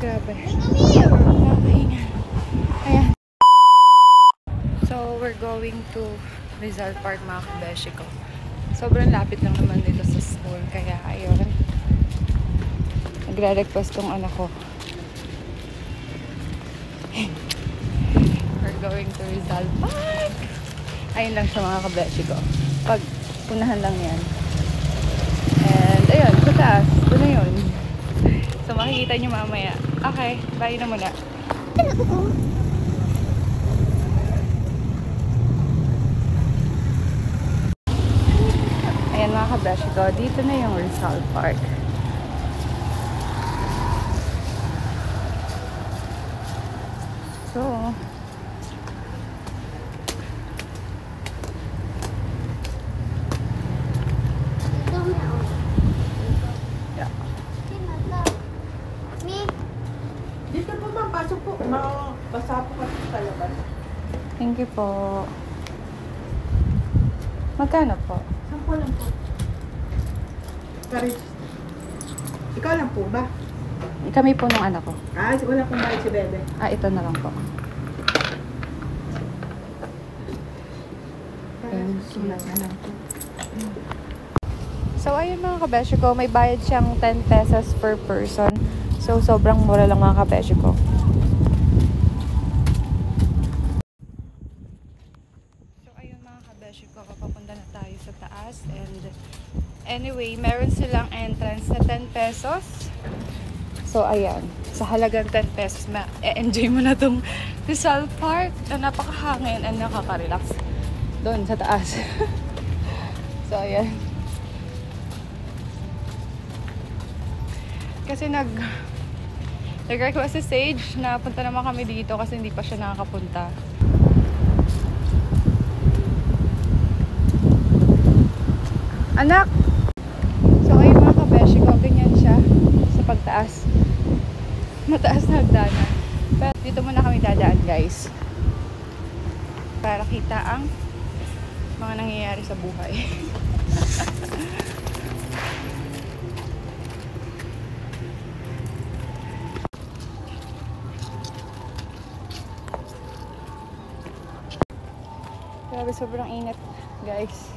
Grabe. Nakakahinga. Ayan. So, we're going to Rizal Park, mga kabeshi ko. Sobrang lapit lang naman dito sa school. Kaya, ayun. Nagre-request tong anak ko. We're going to Rizal Park. Ayun lang siya, mga kabeshi ko. Pag punahan lang yan. And, ayun, sa taas. Doon na yun. So, makikita nyo mamaya. Okay, bye na muna. Ayan, mga kabeshi ko. Dito na yung Rizal Park. So, yeah. Dito po ma'am, pasok po. Basa po kasi sa labas. Thank you po. Magkano po? 10 lang po. Paris. Ikaw lang po ba? Kami po nung anak ko. Ah, wala pong bayad si Bebe. Ito na lang po. Sulat na lang po. So, ayun mga kabeshi ko, may bayad siyang 10 pesos per person. So, sobrang mura lang mga kabeshi ko. So, ayun mga kabeshi ko, papunta na tayo sa taas. And anyway, meron silang entrance na 10 pesos. So, ayan. Sa halagang 10 pesos, ma-enjoy mo na tong Rizal Park na napakahangin and nakaka-relax doon sa taas. So, ayan. Kasi nag-request si Sage na punta naman kami dito kasi hindi pa siya nakakapunta. Anak! So, ayun mga kabeshi ko, ganyan siya sa pagtaas. Mataas na hagdanan. Pero dito muna kami dadaan, guys. Para kita ang mga nangyayari sa buhay. Grabe, sobrang init, guys.